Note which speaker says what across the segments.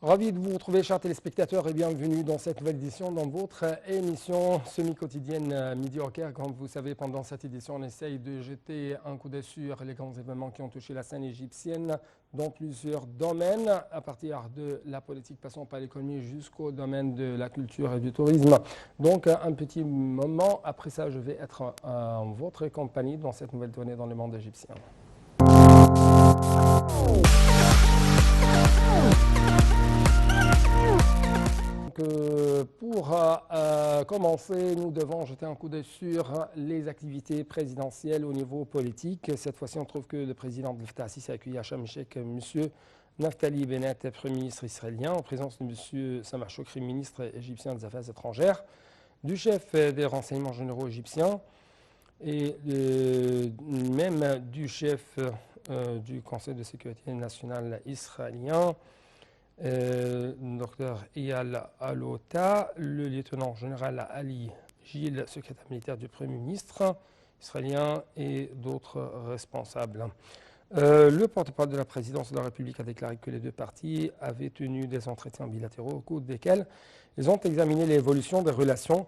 Speaker 1: Ravi de vous retrouver, chers téléspectateurs, et bienvenue dans cette nouvelle édition, dans votre émission semi-quotidienne Midi au Caire. Comme vous savez, pendant cette édition, on essaye de jeter un coup d'œil sur les grands événements qui ont touché la scène égyptienne dans plusieurs domaines, à partir de la politique, passant par l'économie jusqu'au domaine de la culture et du tourisme. Donc, un petit moment, après ça, je vais être en votre compagnie dans cette nouvelle tournée dans le monde égyptien. Pour commencer, nous devons jeter un coup d'œil sur les activités présidentielles au niveau politique. Cette fois-ci, on trouve que le président Abdel Fattah al-Sisi a accueilli à Sharm el-Sheikh M. Naftali Bennett, Premier ministre israélien, en présence de M. Samar Choukri, ministre égyptien des Affaires étrangères, du chef des renseignements généraux égyptiens et même du chef du Conseil de sécurité nationale israélien, Dr Eyal Alota, le lieutenant général Ali Gil, secrétaire militaire du Premier ministre israélien et d'autres responsables. Le porte-parole de la présidence de la République a déclaré que les deux parties avaient tenu des entretiens bilatéraux au cours desquels ils ont examiné l'évolution des relations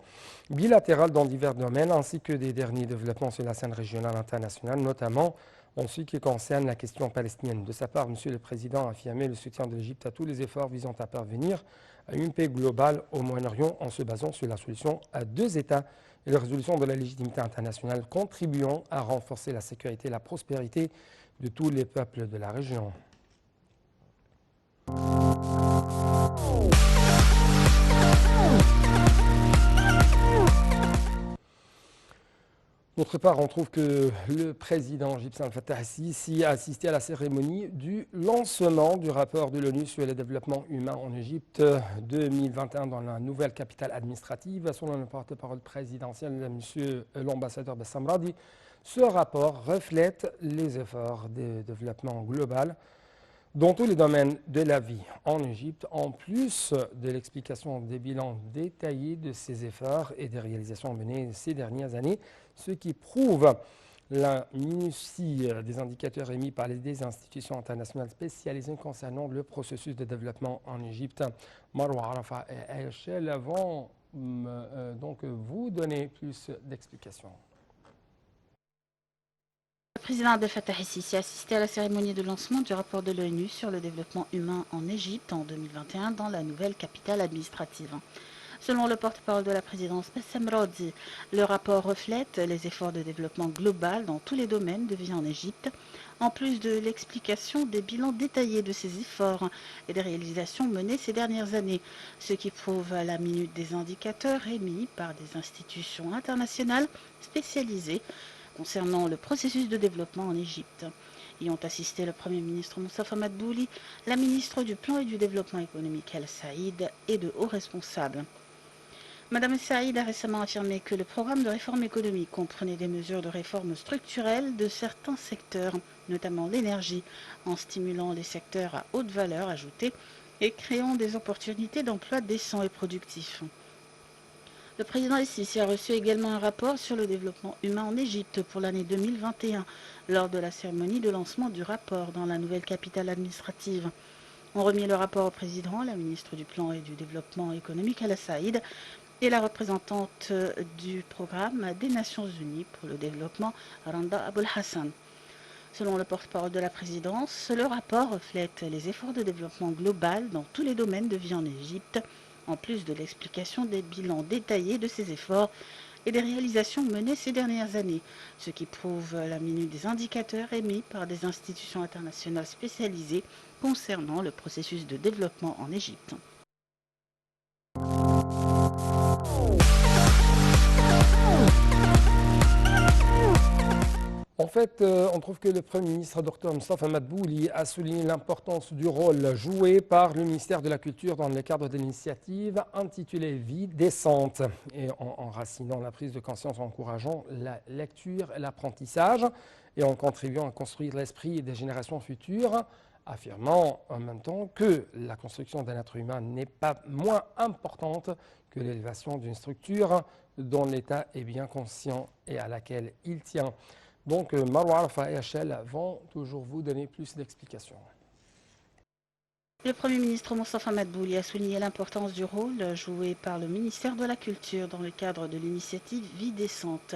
Speaker 1: bilatérales dans divers domaines ainsi que des derniers développements sur la scène régionale internationale, notamment en ce qui concerne la question palestinienne. De sa part, M. le Président a affirmé le soutien de l'Égypte à tous les efforts visant à parvenir à une paix globale au Moyen-Orient en se basant sur la solution à deux États et la résolution de la légitimité internationale contribuant à renforcer la sécurité et la prospérité de tous les peuples de la région. D'autre part, on trouve que le président égyptien Abdel Fattah al-Sisi a assisté à la cérémonie du lancement du rapport de l'ONU sur le développement humain en Égypte 2021 dans la nouvelle capitale administrative. Selon le porte-parole présidentiel, M. l'ambassadeur Bassam Radi, ce rapport reflète les efforts de développement global dans tous les domaines de la vie en Égypte, en plus de l'explication des bilans détaillés de ces efforts et des réalisations menées ces dernières années, ce qui prouve la minutie des indicateurs émis par les institutions internationales spécialisées concernant le processus de développement en Égypte. Marwa Arafa et Ayachel vont donc vous donner plus d'explications.
Speaker 2: Le président Abdel Fattah al-Sisi a assisté à la cérémonie de lancement du rapport de l'ONU sur le développement humain en Égypte en 2021 dans la nouvelle capitale administrative. Selon le porte-parole de la présidence Bassam Radi, le rapport reflète les efforts de développement global dans tous les domaines de vie en Égypte, en plus de l'explication des bilans détaillés de ces efforts et des réalisations menées ces dernières années, ce qui prouve à la minute des indicateurs émis par des institutions internationales spécialisées concernant le processus de développement en Égypte. Y ont assisté le Premier ministre Moustapha Madbouli, la ministre du Plan et du Développement économique El Saïd et de hauts responsables. Madame El Saïd a récemment affirmé que le programme de réforme économique comprenait des mesures de réforme structurelle de certains secteurs, notamment l'énergie, en stimulant les secteurs à haute valeur ajoutée et créant des opportunités d'emploi décents et productifs. Le président El-Sisi a reçu également un rapport sur le développement humain en Égypte pour l'année 2021 lors de la cérémonie de lancement du rapport dans la nouvelle capitale administrative. On remis le rapport au président, la ministre du Plan et du Développement économique Al Saïd et la représentante du programme des Nations Unies pour le développement Randa Aboul Hassan. Selon le porte-parole de la présidence, le rapport reflète les efforts de développement global dans tous les domaines de vie en Égypte, en plus de l'explication des bilans détaillés de ces efforts et des réalisations menées ces dernières années, ce qui prouve la minute des indicateurs émis par des institutions internationales spécialisées concernant le processus de développement en Égypte.
Speaker 1: En fait, on trouve que le Premier ministre Dr Moustapha Madbouli a souligné l'importance du rôle joué par le ministère de la Culture dans le cadre de l'initiative intitulée Vie décente et en enracinant la prise de conscience, en encourageant la lecture et l'apprentissage et en contribuant à construire l'esprit des générations futures, affirmant en même temps que la construction d'un être humain n'est pas moins importante que l'élévation d'une structure dont l'État est bien conscient et à laquelle il tient. Donc, Marwa Arafa et Hachel vont toujours vous donner plus d'explications.
Speaker 2: Le Premier ministre Moustapha Madbouli a souligné l'importance du rôle joué par le ministère de la Culture dans le cadre de l'initiative Vie décente,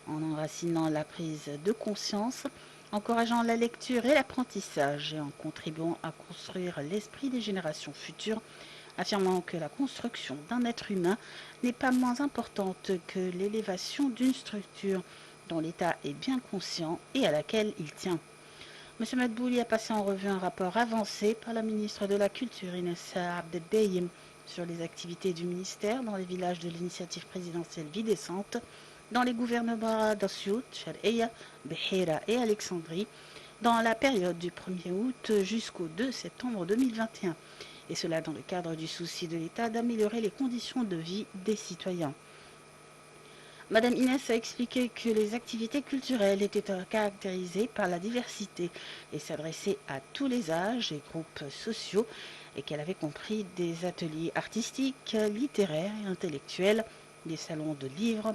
Speaker 2: en enracinant la prise de conscience, encourageant la lecture et l'apprentissage et en contribuant à construire l'esprit des générations futures, affirmant que la construction d'un être humain n'est pas moins importante que l'élévation d'une structure dont l'État est bien conscient et à laquelle il tient. M. Madbouli a passé en revue un rapport avancé par la ministre de la Culture, Inessa Abdelbeyim, sur les activités du ministère dans les villages de l'initiative présidentielle Vie décente, dans les gouvernements d'Assiout, Shar'eya, Behera et Alexandrie, dans la période du 1er août jusqu'au 2 septembre 2021, et cela dans le cadre du souci de l'État d'améliorer les conditions de vie des citoyens. Madame Inès a expliqué que les activités culturelles étaient caractérisées par la diversité et s'adressaient à tous les âges et groupes sociaux et qu'elle avait compris des ateliers artistiques, littéraires et intellectuels, des salons de livres,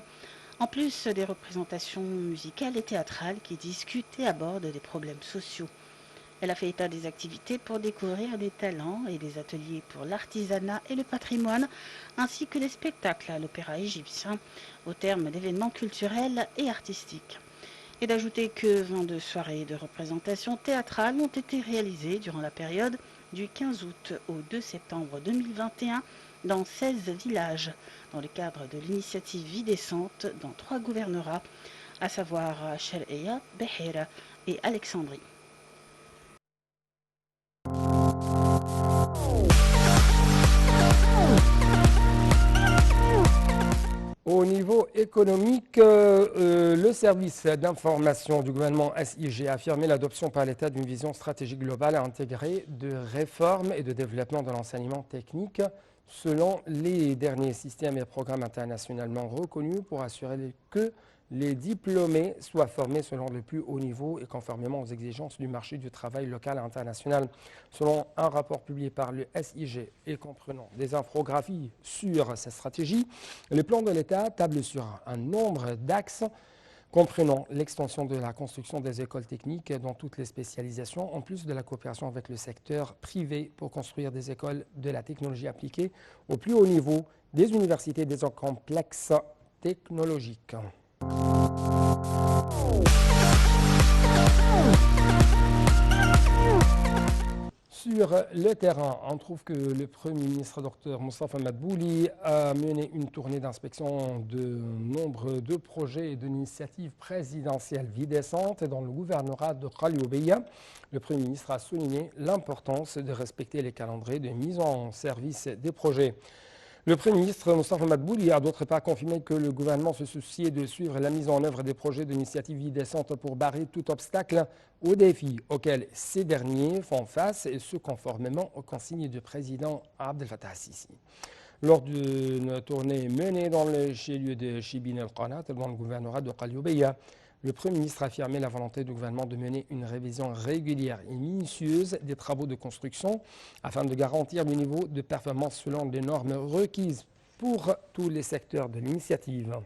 Speaker 2: en plus des représentations musicales et théâtrales qui discutent et abordent des problèmes sociaux. Elle a fait état des activités pour découvrir des talents et des ateliers pour l'artisanat et le patrimoine, ainsi que les spectacles à l'opéra égyptien, au terme d'événements culturels et artistiques. Et d'ajouter que 22 soirées de représentation théâtrale ont été réalisées durant la période du 15 août au 2 septembre 2021 dans 16 villages, dans le cadre de l'initiative Vie décente dans 3 gouvernorats, à savoir Shar'eya, Behera et Alexandrie.
Speaker 1: Au niveau économique, le service d'information du gouvernement SIG a affirmé l'adoption par l'État d'une vision stratégique globale intégrée de réforme et de développement de l'enseignement technique selon les derniers systèmes et programmes internationalement reconnus pour assurer que les diplômés soient formés selon le plus haut niveau et conformément aux exigences du marché du travail local et international. Selon un rapport publié par le SIG et comprenant des infographies sur cette stratégie, le plan de l'État table sur un nombre d'axes comprenant l'extension de la construction des écoles techniques dans toutes les spécialisations, en plus de la coopération avec le secteur privé pour construire des écoles de la technologie appliquée au plus haut niveau des universités des complexes technologiques. Sur le terrain, on trouve que le Premier ministre Dr Moustapha Madbouli a mené une tournée d'inspection de nombre de projets et d'initiatives présidentielles Vie décente dans le gouvernorat de Qalioubia. Le Premier ministre a souligné l'importance de respecter les calendriers de mise en service des projets. Le Premier ministre Moustapha Madbouli a d'autre part confirmé que le gouvernement se souciait de suivre la mise en œuvre des projets d'initiative Vie décente pour barrer tout obstacle aux défis auxquels ces derniers font face, et ce conformément aux consignes du président Abdel Fattah al-Sisi. Lors d'une tournée menée dans le chef-lieu de Chibin el-Qanat, dans le gouvernorat de Qalioubia, le Premier ministre a affirmé la volonté du gouvernement de mener une révision régulière et minutieuse des travaux de construction afin de garantir le niveau de performance selon les normes requises pour tous les secteurs de l'initiative.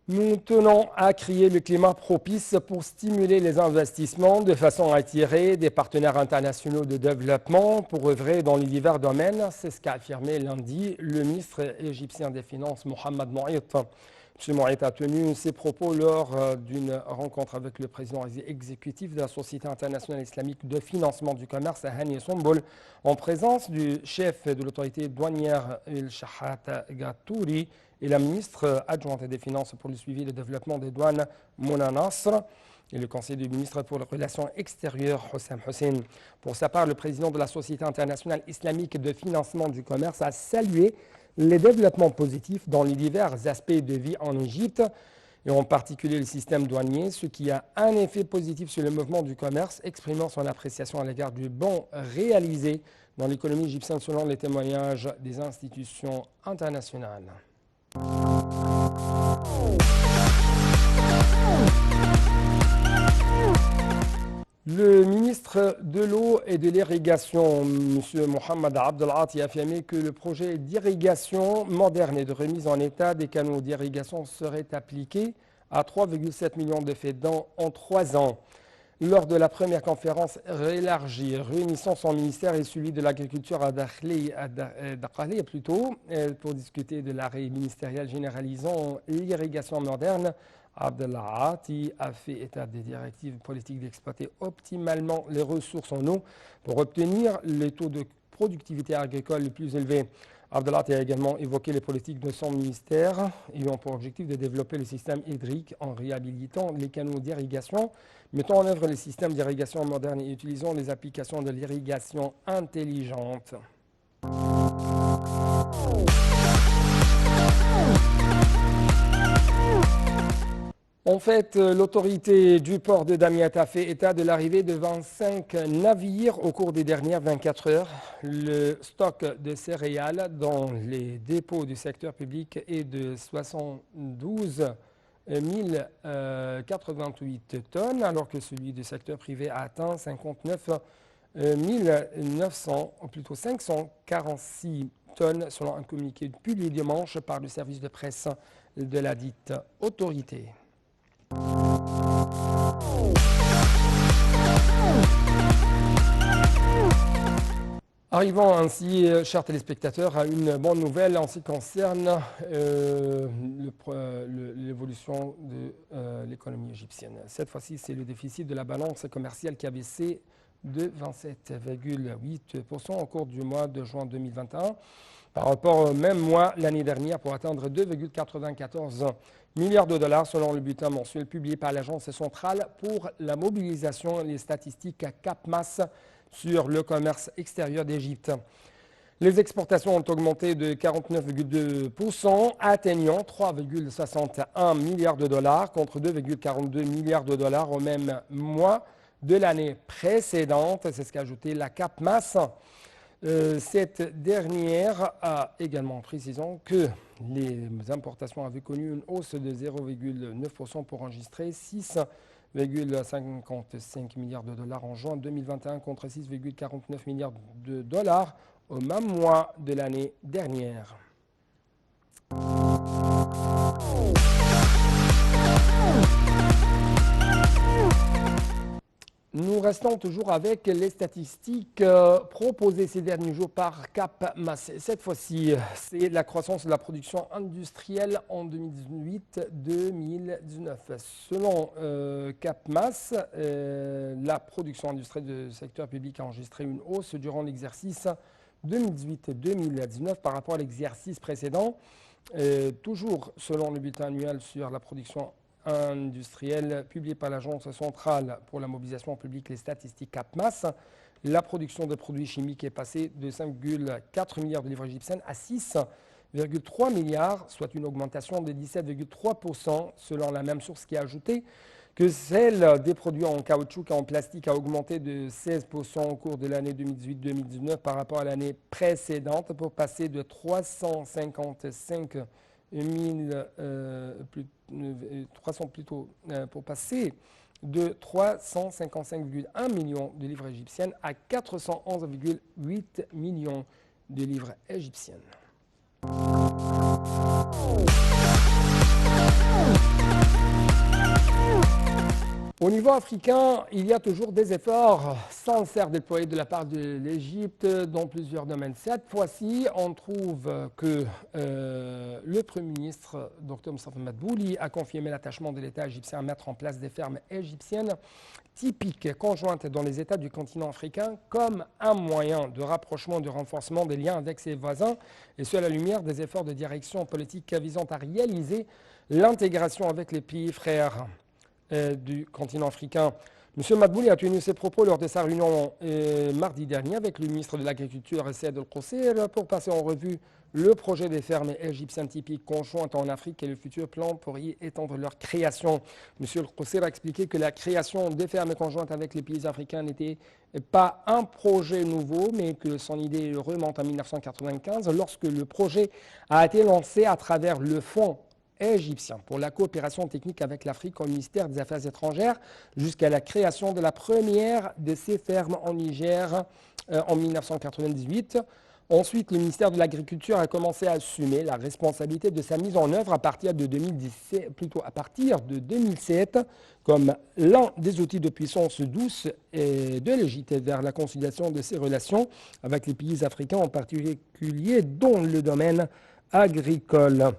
Speaker 1: Nous tenons à créer le climat propice pour stimuler les investissements de façon à attirer des partenaires internationaux de développement pour œuvrer dans les divers domaines. C'est ce qu'a affirmé lundi le ministre égyptien des Finances, Mohamed Mouait. M. Mouait a tenu ses propos lors d'une rencontre avec le président exécutif de la Société internationale islamique de financement du commerce, Hani Somboul, en présence du chef de l'autorité douanière, El Shahat Gatouri, et la ministre adjointe des Finances pour le suivi et le développement des douanes, Mona Nasr, et le conseiller du ministre pour les relations extérieures, Hossam Hussein. Pour sa part, le président de la Société internationale islamique de financement du commerce a salué les développements positifs dans les divers aspects de vie en Égypte, et en particulier le système douanier, ce qui a un effet positif sur le mouvement du commerce, exprimant son appréciation à l'égard du bond réalisé dans l'économie égyptienne selon les témoignages des institutions internationales. Le ministre de l'eau et de l'irrigation, M. Mohamed Abdel Ati, a affirmé que le projet d'irrigation moderne et de remise en état des canaux d'irrigation serait appliqué à 3,7 millions de faits en 3 ans. Lors de la première conférence élargie réunissant son ministère et celui de l'agriculture à Dakhli, pour discuter de l'arrêt ministériel généralisant l'irrigation moderne, Abdellah Ati a fait état des directives politiques d'exploiter optimalement les ressources en eau pour obtenir les taux de productivité agricole les plus élevés. Abdellah a également évoqué les politiques de son ministère ayant pour objectif de développer le système hydrique en réhabilitant les canaux d'irrigation, mettant en œuvre les systèmes d'irrigation modernes et utilisant les applications de l'irrigation intelligente. En fait, l'autorité du port de Damietta a fait état de l'arrivée de 25 navires au cours des dernières 24 heures. Le stock de céréales dans les dépôts du secteur public est de 72 088 tonnes, alors que celui du secteur privé a atteint 59 900, ou plutôt 546 tonnes, selon un communiqué publié dimanche par le service de presse de la dite autorité. Arrivons ainsi, chers téléspectateurs, à une bonne nouvelle en ce qui concerne l'évolution de l'économie égyptienne. Cette fois-ci, c'est le déficit de la balance commerciale qui a baissé de 27,8% au cours du mois de juin 2021 par rapport au même mois l'année dernière pour atteindre 2,94 milliards de dollars selon le bulletin mensuel publié par l'Agence centrale pour la mobilisation et les statistiques CAPMAS sur le commerce extérieur d'Égypte. Les exportations ont augmenté de 49,2%, atteignant 3,61 milliards de dollars contre 2,42 milliards de dollars au même mois de l'année précédente. C'est ce qu'a ajouté la CAPMAS. Cette dernière a également précisé que les importations avaient connu une hausse de 0,9% pour enregistrer 6,55 milliards de dollars en juin 2021 contre 6,49 milliards de dollars au même mois de l'année dernière. Nous restons toujours avec les statistiques proposées ces derniers jours par CAPMAS. Cette fois-ci, c'est la croissance de la production industrielle en 2018-2019. Selon CAPMAS, la production industrielle du secteur public a enregistré une hausse durant l'exercice 2018-2019 par rapport à l'exercice précédent. Toujours selon le bulletin annuel sur la production industrielle publié par l'Agence centrale pour la mobilisation publique et les statistiques CAPMAS, la production de produits chimiques est passée de 5,4 milliards de livres égyptiennes à 6,3 milliards, soit une augmentation de 17,3% selon la même source qui a ajouté que celle des produits en caoutchouc et en plastique a augmenté de 16% au cours de l'année 2018-2019 par rapport à l'année précédente pour passer de 355 pour passer de 355,1 millions de livres égyptiennes à 411,8 millions de livres égyptiennes. Au niveau africain, il y a toujours des efforts sincères déployés de la part de l'Égypte dans plusieurs domaines. Cette fois-ci, on trouve que le Premier ministre, Dr Mostafa Madbouli, a confirmé l'attachement de l'État égyptien à mettre en place des fermes égyptiennes typiques conjointes dans les États du continent africain comme un moyen de rapprochement et de renforcement des liens avec ses voisins, et ce à la lumière des efforts de direction politique visant à réaliser l'intégration avec les pays frères du continent africain. M. Madbouli a tenu ses propos lors de sa réunion mardi dernier avec le ministre de l'Agriculture, Saïd El-Qusseir, pour passer en revue le projet des fermes égyptiennes typiques conjointes en Afrique et le futur plan pour y étendre leur création. M. El-Qusseir a expliqué que la création des fermes conjointes avec les pays africains n'était pas un projet nouveau, mais que son idée remonte en 1995 lorsque le projet a été lancé à travers le Fonds égyptien pour la coopération technique avec l'Afrique au ministère des Affaires étrangères jusqu'à la création de la première de ces fermes en Niger en 1998. Ensuite, le ministère de l'Agriculture a commencé à assumer la responsabilité de sa mise en œuvre à partir de 2007, comme l'un des outils de puissance douce et de l'Égypte vers la conciliation de ses relations avec les pays africains, en particulier dans le domaine agricole.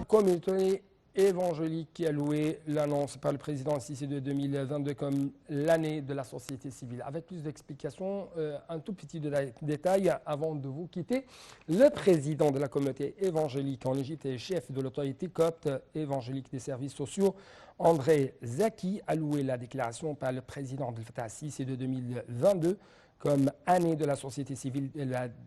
Speaker 1: Communauté évangélique qui a loué l'annonce par le président Sissi de 2022 comme l'année de la société civile. Avec plus d'explications, un tout petit détail avant de vous quitter. Le président de la communauté évangélique en Égypte et chef de l'autorité copte évangélique des services sociaux, André Zaki, a loué la déclaration par le président Abdel Fattah Sissi de 2022 comme année de la société civile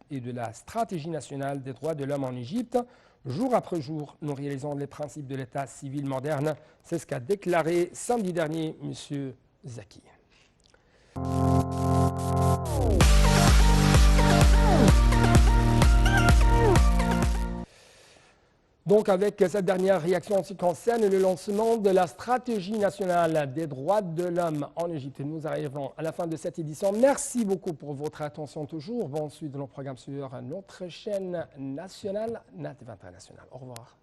Speaker 1: et de la stratégie nationale des droits de l'homme en Égypte. Jour après jour, nous réalisons les principes de l'État civil moderne. C'est ce qu'a déclaré samedi dernier M. Zaki. Donc, avec cette dernière réaction en ce qui concerne le lancement de la stratégie nationale des droits de l'homme en Égypte, nous arrivons à la fin de cette édition. Merci beaucoup pour votre attention toujours. Bonne suite de nos programmes sur notre chaîne nationale, Native International. Au revoir.